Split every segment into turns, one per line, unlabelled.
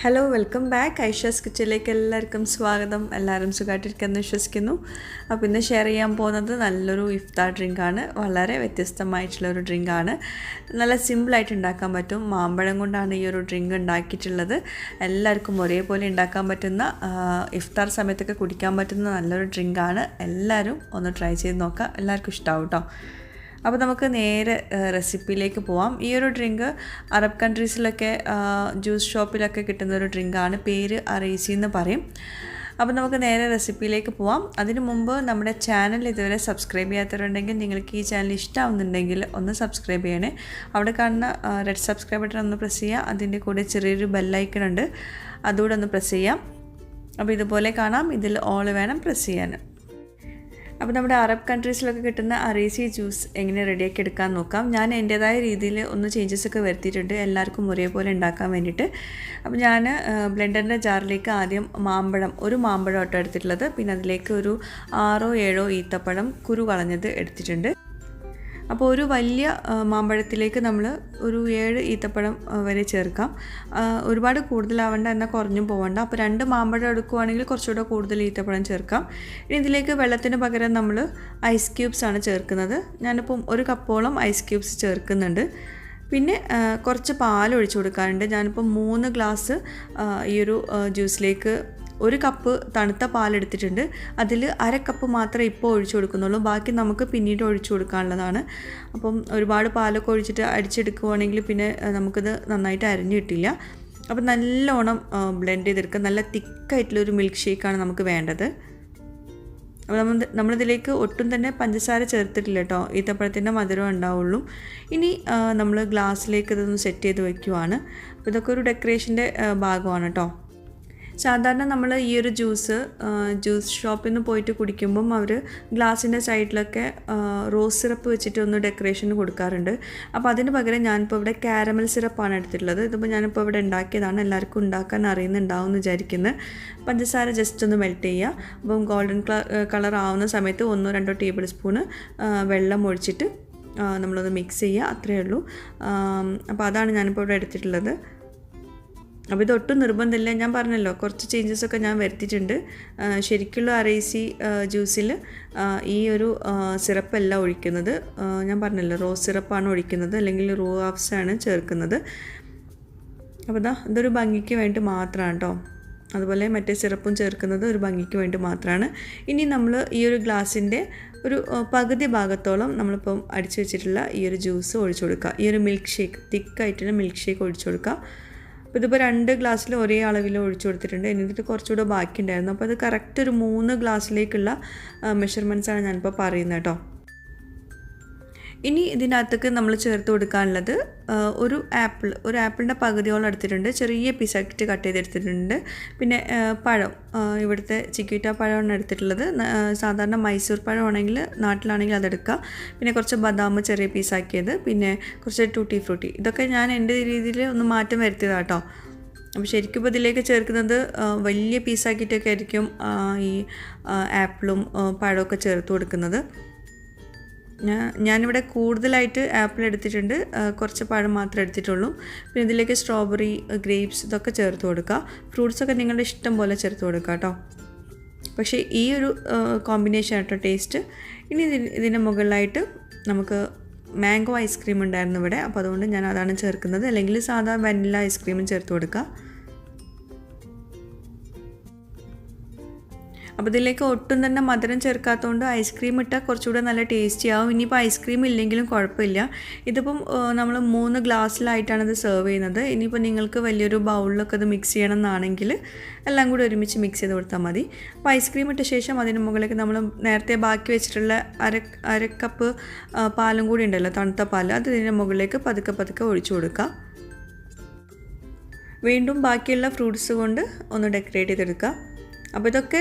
Hello welcome back Aisha's കിച്ചണിലേക്ക് എല്ലാവർക്കും സ്വാഗതം. എല്ലാവരും സുഖമായിട്ടിരിക്കുമെന്ന് വിശ്വസിക്കുന്നു. അപ്പോൾ ഇന്ന് ഷെയർ ചെയ്യാൻ പോകുന്നത് നല്ലൊരു ഇഫ്താർ ഡ്രിങ്കാണ്. വളരെ വ്യത്യസ്തമായിട്ടുള്ളൊരു ഡ്രിങ്കാണ്. നല്ല സിമ്പിളായിട്ട് ഉണ്ടാക്കാൻ പറ്റും. മാമ്പഴം കൊണ്ടാണ് ഈ ഒരു ഡ്രിങ്ക് ഉണ്ടാക്കിയിട്ടുള്ളത്. എല്ലാവർക്കും ഒരേപോലെ ഉണ്ടാക്കാൻ പറ്റുന്ന, ഇഫ്താർ സമയത്തൊക്കെ കുടിക്കാൻ പറ്റുന്ന നല്ലൊരു ഡ്രിങ്കാണ്. എല്ലാവരും ഒന്ന് ട്രൈ ചെയ്ത് നോക്കാം. എല്ലാവർക്കും ഇഷ്ടമാവും കേട്ടോ. അപ്പോൾ നമുക്ക് നേരെ റെസിപ്പിയിലേക്ക് പോവാം. ഈ ഒരു ഡ്രിങ്ക് അറബ് കൺട്രീസിലൊക്കെ ജ്യൂസ് ഷോപ്പിലൊക്കെ കിട്ടുന്ന ഒരു ഡ്രിങ്കാണ്. പേര് അറീസി എന്ന് പറയും. അപ്പോൾ നമുക്ക് നേരെ റെസിപ്പിയിലേക്ക് പോവാം. അതിനു മുമ്പ് നമ്മുടെ ചാനൽ ഇതുവരെ സബ്സ്ക്രൈബ് ചെയ്യാത്തവരുണ്ടെങ്കിൽ നിങ്ങൾക്ക് ഈ ചാനൽ ഇഷ്ടമാവുന്നുണ്ടെങ്കിൽ ഒന്ന് സബ്സ്ക്രൈബ് ചെയ്യണേ. അവിടെ കാണുന്ന റെഡ് സബ്സ്ക്രൈബ് ബട്ടൺ ഒന്ന് പ്രസ് ചെയ്യുക. അതിൻ്റെ കൂടെ ചെറിയൊരു ബെല്ലൈക്കൺ ഉണ്ട്, അതുകൂടെ ഒന്ന് പ്രസ് ചെയ്യാം. അപ്പോൾ ഇതുപോലെ കാണാം. ഇതിൽ ഓൾ വേണം പ്രസ് ചെയ്യാൻ. അപ്പോൾ നമ്മുടെ അറബ് കൺട്രീസിലൊക്കെ കിട്ടുന്ന അറീസി ജ്യൂസ് എങ്ങനെ റെഡിയാക്കി എടുക്കാൻ നോക്കാം. ഞാൻ എൻ്റേതായ രീതിയിൽ ഒന്ന് ചേഞ്ചസ് ഒക്കെ വരുത്തിയിട്ടുണ്ട്, എല്ലാവർക്കും ഒരേപോലെ ഉണ്ടാക്കാൻ വേണ്ടിയിട്ട്. അപ്പോൾ ഞാൻ ബ്ലെൻഡറിൻ്റെ ജാറിലേക്ക് ആദ്യം ഒരു മാമ്പഴം ഒട്ട എടുത്തിട്ടുള്ളത്. പിന്നെ അതിലേക്ക് ഒരു 6-7 ഈത്തപ്പഴം കുരു കളഞ്ഞത് എടുത്തിട്ടുണ്ട്. അപ്പോൾ ഒരു വലിയ മാമ്പഴത്തിലേക്ക് നമ്മൾ ഒരു 7 ഈത്തപ്പഴം വരെ ചേർക്കാം. ഒരുപാട് കൂടുതലാവേണ്ട, എന്നാൽ കുറഞ്ഞും പോകണ്ട. അപ്പോൾ 2 മാമ്പഴം എടുക്കുകയാണെങ്കിൽ കുറച്ചുകൂടെ കൂടുതൽ ഈത്തപ്പഴം ചേർക്കാം. ഇനി ഇതിലേക്ക് വെള്ളത്തിന് പകരം നമ്മൾ ഐസ് ക്യൂബ്സ് ആണ് ചേർക്കുന്നത്. ഞാനിപ്പം 1 കപ്പോളം ഐസ് ക്യൂബ്സ് ചേർക്കുന്നുണ്ട്. പിന്നെ കുറച്ച് പാൽ ഒഴിച്ചു കൊടുക്കാറുണ്ട്. ഞാനിപ്പോൾ 3 ഗ്ലാസ് ഈ ഒരു ജ്യൂസിലേക്ക് 1 കപ്പ് തണുത്ത പാലെടുത്തിട്ടുണ്ട്. അതിൽ 1/2 കപ്പ് മാത്രമേ ഇപ്പോൾ ഒഴിച്ചു കൊടുക്കുന്നുള്ളൂ. ബാക്കി നമുക്ക് പിന്നീട് ഒഴിച്ചു കൊടുക്കാനുള്ളതാണ്. അപ്പം ഒരുപാട് പാലൊക്കെ ഒഴിച്ചിട്ട് അടിച്ചെടുക്കുകയാണെങ്കിൽ പിന്നെ നമുക്കിത് നന്നായിട്ട് അരിഞ്ഞു കിട്ടില്ല. അപ്പം നല്ലോണം ബ്ലെൻഡ് ചെയ്തെടുക്കുക. നല്ല തിക്കായിട്ടുള്ളൊരു മിൽക്ക് ഷേക്കാണ് നമുക്ക് വേണ്ടത്. അപ്പോൾ നമ്മളിതിലേക്ക് ഒട്ടും തന്നെ പഞ്ചസാര ചേർത്തിട്ടില്ല കേട്ടോ. ഈത്തപ്പഴത്തിൻ്റെ മധുരം ഉണ്ടാവുള്ളൂ. ഇനി നമ്മൾ ഗ്ലാസ്സിലേക്ക് ഇതൊന്ന് സെറ്റ് ചെയ്ത് വയ്ക്കുവാണ്. അപ്പോൾ ഇതൊക്കെ ഒരു ഡെക്കറേഷൻ്റെ ഭാഗമാണ് കേട്ടോ. സാധാരണ നമ്മൾ ഈ ഒരു ജ്യൂസ് ഷോപ്പിൽ നിന്ന് പോയിട്ട് കുടിക്കുമ്പം അവർ ഗ്ലാസിൻ്റെ സൈഡിലൊക്കെ റോസ് സിറപ്പ് വെച്ചിട്ട് ഒന്ന് ഡെക്കറേഷന് കൊടുക്കാറുണ്ട്. അപ്പോൾ അതിന് പകരം ഞാനിപ്പോൾ ഇവിടെ കാരമൽ സിറപ്പാണ് എടുത്തിട്ടുള്ളത്. ഇതിപ്പോൾ ഞാനിപ്പോൾ ഇവിടെ ഉണ്ടാക്കിയതാണ്. എല്ലാവർക്കും ഉണ്ടാക്കാൻ അറിയുന്നുണ്ടാവും എന്ന് വിചാരിക്കുന്നത്. പഞ്ചസാര ജസ്റ്റ് ഒന്ന് മെൽറ്റ് ചെയ്യുക. അപ്പം ഗോൾഡൻ കളർ ആവുന്ന സമയത്ത് 1-2 ടേബിൾ സ്പൂണ് വെള്ളം ഒഴിച്ചിട്ട് നമ്മളൊന്ന് മിക്സ് ചെയ്യുക. അത്രയേ ഉള്ളൂ. അപ്പോൾ അതാണ് ഞാനിപ്പോൾ ഇവിടെ എടുത്തിട്ടുള്ളത്. അപ്പോൾ ഇതൊട്ടും നിർബന്ധമില്ല. ഞാൻ പറഞ്ഞല്ലോ, കുറച്ച് ചേഞ്ചസൊക്കെ ഞാൻ വരുത്തിയിട്ടുണ്ട്. ശരിക്കുള്ള അറീസി ജ്യൂസിൽ ഈ ഒരു സിറപ്പല്ല ഒഴിക്കുന്നത്. ഞാൻ പറഞ്ഞല്ലോ, റോസ് സിറപ്പാണ് ഒഴിക്കുന്നത്, അല്ലെങ്കിൽ റൂഹാഫ്സാണ് ചേർക്കുന്നത്. അപ്പോൾ ഇതൊരു ഭംഗിക്ക് വേണ്ടി മാത്രമാണ് കേട്ടോ. അതുപോലെ മറ്റേ സിറപ്പും ചേർക്കുന്നത് ഒരു ഭംഗിക്ക് വേണ്ടി മാത്രമാണ്. ഇനി നമ്മൾ ഈ ഒരു ഗ്ലാസിൻ്റെ ഒരു പകുതി ഭാഗത്തോളം നമ്മളിപ്പം അടിച്ചു വെച്ചിട്ടുള്ള ഈ ഒരു ജ്യൂസ് ഒഴിച്ചു കൊടുക്കുക. ഈ ഒരു മിൽക്ക് ഷേക്ക്, തിക്കായിട്ടുള്ള മിൽക്ക് ഷേക്ക് ഒഴിച്ചു കൊടുക്കുക. അപ്പോൾ ഇതിപ്പോൾ 2 ഗ്ലാസ്സിൽ ഒരേ അളവിൽ ഒഴിച്ചു കൊടുത്തിട്ടുണ്ട്. എന്നിട്ട് കുറച്ചുകൂടെ ബാക്കി ഉണ്ടായിരുന്നു. അപ്പോൾ അത് കറക്റ്റ് ഒരു 3 ഗ്ലാസ്സിലേക്കുള്ള മെഷർമെൻറ്റ്സാണ് ഞാനിപ്പോൾ പറയുന്നത് കേട്ടോ. ഇനി ഇതിനകത്തേക്ക് നമ്മൾ ചേർത്ത് കൊടുക്കാനുള്ളത് ഒരു ആപ്പിളിൻ്റെ പകുതിയോളം എടുത്തിട്ടുണ്ട്. ചെറിയ പീസാക്കിയിട്ട് കട്ട് ചെയ്തെടുത്തിട്ടുണ്ട്. പിന്നെ പഴം, ഇവിടുത്തെ ചിക്കൂറ്റ പഴമാണ് എടുത്തിട്ടുള്ളത്. സാധാരണ മൈസൂർ പഴമാണെങ്കിൽ, നാട്ടിലാണെങ്കിൽ അതെടുക്കുക. പിന്നെ കുറച്ച് ബദാം ചെറിയ പീസാക്കിയത്, പിന്നെ കുറച്ച് ടൂട്ടി ഫ്രൂട്ടി. ഇതൊക്കെ ഞാൻ എൻ്റെ രീതിയിൽ ഒന്ന് മാറ്റം വരുത്തിയതാണ് കേട്ടോ. അപ്പോൾ ശരിക്കും ഇപ്പോൾ ഇതിലേക്ക് ചേർക്കുന്നത് വലിയ പീസാക്കിയിട്ടൊക്കെ ആയിരിക്കും ഈ ആപ്പിളും പഴമൊക്കെ ചേർത്ത് കൊടുക്കുന്നത്. ഞാനിവിടെ കൂടുതലായിട്ട് ആപ്പിൾ എടുത്തിട്ടുണ്ട്, കുറച്ച് പഴം മാത്രമേ എടുത്തിട്ടുള്ളൂ. പിന്നെ ഇതിലേക്ക് സ്ട്രോബെറി, ഗ്രേപ്സ് ഇതൊക്കെ ചേർത്ത് കൊടുക്കുക. ഫ്രൂട്ട്സൊക്കെ നിങ്ങളുടെ ഇഷ്ടം പോലെ ചേർത്ത് കൊടുക്കുക കേട്ടോ. പക്ഷേ ഈ ഒരു കോമ്പിനേഷൻ ആട്ടോ ടേസ്റ്റ്. ഇനി ഇതിൻ്റെ മുകളിലായിട്ട് നമുക്ക് മാംഗോ ഐസ്ക്രീം ഉണ്ടായിരുന്നു ഇവിടെ. അപ്പോൾ അതുകൊണ്ട് ഞാൻ അതാണ് ചേർക്കുന്നത്. അല്ലെങ്കിൽ സാധാ വനില ഐസ്ക്രീമും ചേർത്ത് കൊടുക്കുക. അപ്പോൾ ഇതിലേക്ക് ഒട്ടും തന്നെ മധുരം ചേർക്കാത്തതുകൊണ്ട് ഐസ്ക്രീം ഇട്ടാൽ കുറച്ചുകൂടെ നല്ല ടേസ്റ്റി ആവും. ഇനിയിപ്പോൾ ഐസ്ക്രീം ഇല്ലെങ്കിലും കുഴപ്പമില്ല. ഇതിപ്പം നമ്മൾ 3 ഗ്ലാസ്സിലായിട്ടാണ് ഇത് സെർവ് ചെയ്യുന്നത്. ഇനിയിപ്പോൾ നിങ്ങൾക്ക് വലിയൊരു ബൗളിലൊക്കെ ഇത് മിക്സ് ചെയ്യണം എന്നാണെങ്കിൽ എല്ലാം കൂടി ഒരുമിച്ച് മിക്സ് ചെയ്ത് കൊടുത്താൽ മതി. അപ്പോൾ ഐസ്ക്രീം ഇട്ട ശേഷം അതിന് മുകളിലേക്ക് നമ്മൾ നേരത്തെ ബാക്കി വെച്ചിട്ടുള്ള അര കപ്പ് പാലും കൂടി ഉണ്ടല്ലോ, തണുത്ത പാൽ, അത് ഇതിൻ്റെ മുകളിലേക്ക് പതുക്കെ ഒഴിച്ചു കൊടുക്കുക. വീണ്ടും ബാക്കിയുള്ള ഫ്രൂട്ട്സ് കൊണ്ട് ഒന്ന് ഡെക്കറേറ്റ് ചെയ്തെടുക്കുക. അപ്പോൾ ഇതൊക്കെ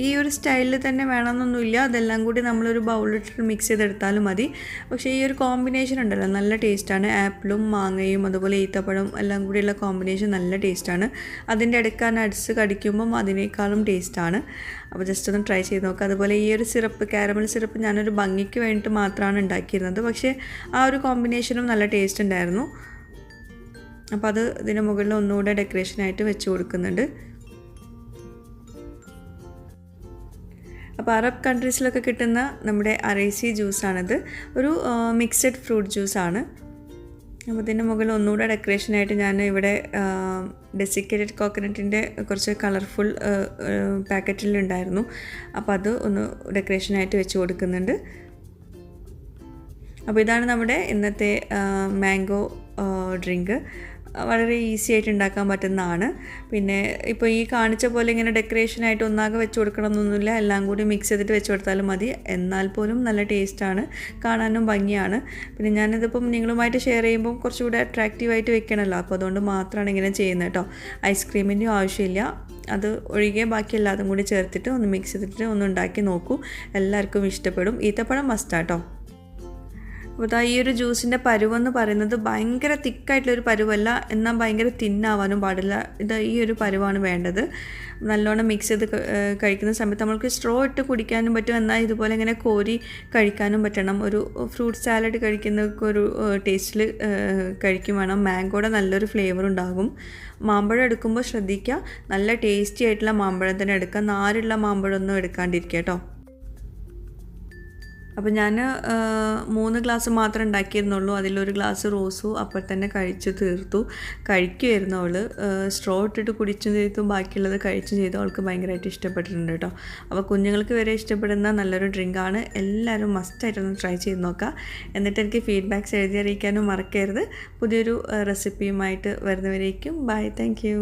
ഈ ഒരു സ്റ്റൈലിൽ തന്നെ വേണമെന്നൊന്നുമില്ല. അതെല്ലാം കൂടി നമ്മളൊരു ബൗളിലിട്ട് മിക്സ് ചെയ്തെടുത്താലും മതി. പക്ഷേ ഈ ഒരു കോമ്പിനേഷൻ ഉണ്ടല്ലോ, നല്ല ടേസ്റ്റാണ്. ആപ്പിളും മാങ്ങയും അതുപോലെ ഈത്തപ്പഴം എല്ലാം കൂടിയുള്ള കോമ്പിനേഷൻ നല്ല ടേസ്റ്റാണ്. അതിൻ്റെ ഇടയ്ക്ക് നട്ട്സ് കടിക്കുമ്പം അതിനേക്കാളും ടേസ്റ്റാണ്. അപ്പോൾ ജസ്റ്റ് ഒന്ന് ട്രൈ ചെയ്ത് നോക്കുക. അതുപോലെ ഈ ഒരു സിറപ്പ്, കാരമൽ സിറപ്പ് ഞാനൊരു ഭംഗിക്ക് വേണ്ടിയിട്ട് മാത്രമാണ് ഉണ്ടാക്കിയിരുന്നത്. പക്ഷേ ആ ഒരു കോമ്പിനേഷനും നല്ല ടേസ്റ്റ് ഉണ്ടായിരുന്നു. അപ്പോൾ അത് ഇതിന് മുകളിൽ ഒന്നുകൂടെ ഡെക്കറേഷനായിട്ട് വെച്ച് കൊടുക്കുന്നുണ്ട്. അപ്പോൾ അറബ് കൺട്രീസിലൊക്കെ കിട്ടുന്ന നമ്മുടെ അറേസി ജ്യൂസാണിത്. ഒരു മിക്സഡ് ഫ്രൂട്ട് ജ്യൂസാണ്. അപ്പോൾ ഇതിൻ്റെ മുകളിൽ ഒന്നുകൂടെ ഡെക്കറേഷനായിട്ട് ഞാൻ ഇവിടെ ഡെസിക്കേറ്റഡ് കോക്കനട്ടിൻ്റെ കുറച്ച് കളർഫുൾ പാക്കറ്റിലുണ്ടായിരുന്നു. അപ്പോൾ അത് ഒന്ന് ഡെക്കറേഷനായിട്ട് വെച്ച് കൊടുക്കുന്നുണ്ട്. അപ്പോൾ ഇതാണ് നമ്മുടെ ഇന്നത്തെ മാംഗോ ഡ്രിങ്ക്. വളരെ ഈസി ആയിട്ട് ഉണ്ടാക്കാൻ പറ്റുന്നതാണ്. പിന്നെ ഇപ്പോൾ ഈ കാണിച്ച പോലെ ഇങ്ങനെ ഡെക്കറേഷനായിട്ട് ഒന്നാകെ വെച്ച് കൊടുക്കണമെന്നൊന്നുമില്ല. എല്ലാം കൂടി മിക്സ് ചെയ്തിട്ട് വെച്ച് കൊടുത്താലും മതി. എന്നാൽ പോലും നല്ല ടേസ്റ്റാണ്, കാണാനും ഭംഗിയാണ്. പിന്നെ ഞാനിതിപ്പം നിങ്ങളുമായിട്ട് ഷെയർ ചെയ്യുമ്പോൾ കുറച്ചുകൂടെ അട്രാക്റ്റീവായിട്ട് വെക്കണമല്ലോ, അപ്പോൾ അതുകൊണ്ട് മാത്രമാണ് ഇങ്ങനെ ചെയ്യുന്നത് കേട്ടോ. ഐസ്ക്രീമിൻ്റെയും ആവശ്യമില്ല. അത് ഒഴികെ ബാക്കി എല്ലാതും കൂടി ചേർത്തിട്ട് ഒന്ന് മിക്സ് ചെയ്തിട്ട് ഒന്ന് ഉണ്ടാക്കി നോക്കൂ. എല്ലാവർക്കും ഇഷ്ടപ്പെടും. ഈത്തപ്പഴം മസ്റ്റാട്ടോ. അപ്പോൾ ഈ ഒരു ജ്യൂസിൻ്റെ പരുവെന്ന് പറയുന്നത് ഭയങ്കര തിക്കായിട്ടുള്ളൊരു പരുവല്ല, എന്നാൽ ഭയങ്കര തിന്നാവാനും പാടില്ല. ഈ ഒരു പരുവാണ് വേണ്ടത്. നല്ലോണം മിക്സ് ചെയ്ത് കഴിക്കുന്ന സമയത്ത് നമ്മൾക്ക് സ്ട്രോ ഇട്ട് കുടിക്കാനും പറ്റും, എന്നാൽ ഇതുപോലെ ഇങ്ങനെ കോരി കഴിക്കാനും പറ്റണം. ഒരു ഫ്രൂട്ട് സാലഡ് കഴിക്കുന്നതൊക്കെ ഒരു ടേസ്റ്റിൽ കഴിക്കും വേണം. മാംഗോയുടെ നല്ലൊരു ഫ്ലേവർ ഉണ്ടാകും. മാമ്പഴം എടുക്കുമ്പോൾ ശ്രദ്ധിക്കുക, നല്ല ടേസ്റ്റി ആയിട്ടുള്ള മാമ്പഴം തന്നെ എടുക്കുക. നാരുള്ള മാമ്പഴം ഒന്നും എടുക്കാണ്ടിരിക്കുക കേട്ടോ. അപ്പോൾ ഞാൻ 3 ഗ്ലാസ് മാത്രമേ ഉണ്ടാക്കിയിരുന്നുള്ളൂ. അതിലൊരു ഗ്ലാസ് റോസും അപ്പോൾ തന്നെ കഴിച്ചു തീർത്തു. കഴിക്കുമായിരുന്നു അവൾ. സ്ട്രോ ഇട്ടിട്ട് കുടിച്ചും ചെയ്തു, ബാക്കിയുള്ളത് കഴിച്ചും ചെയ്തു. അവൾക്ക് ഭയങ്കരമായിട്ട് ഇഷ്ടപ്പെട്ടിട്ടുണ്ട് കേട്ടോ. അപ്പോൾ കുഞ്ഞുങ്ങൾക്ക് വരെ ഇഷ്ടപ്പെടുന്ന നല്ലൊരു ഡ്രിങ്കാണ്. എല്ലാവരും മസ്റ്റായിട്ടൊന്ന് ട്രൈ ചെയ്ത് നോക്കുക. എന്നിട്ട് എനിക്ക് ഫീഡ്ബാക്ക്സ് എഴുതി അറിയിക്കാനും മറക്കരുത്. പുതിയൊരു റെസിപ്പിയുമായിട്ട് വരുന്നവരേക്കും ബൈ. Thank you.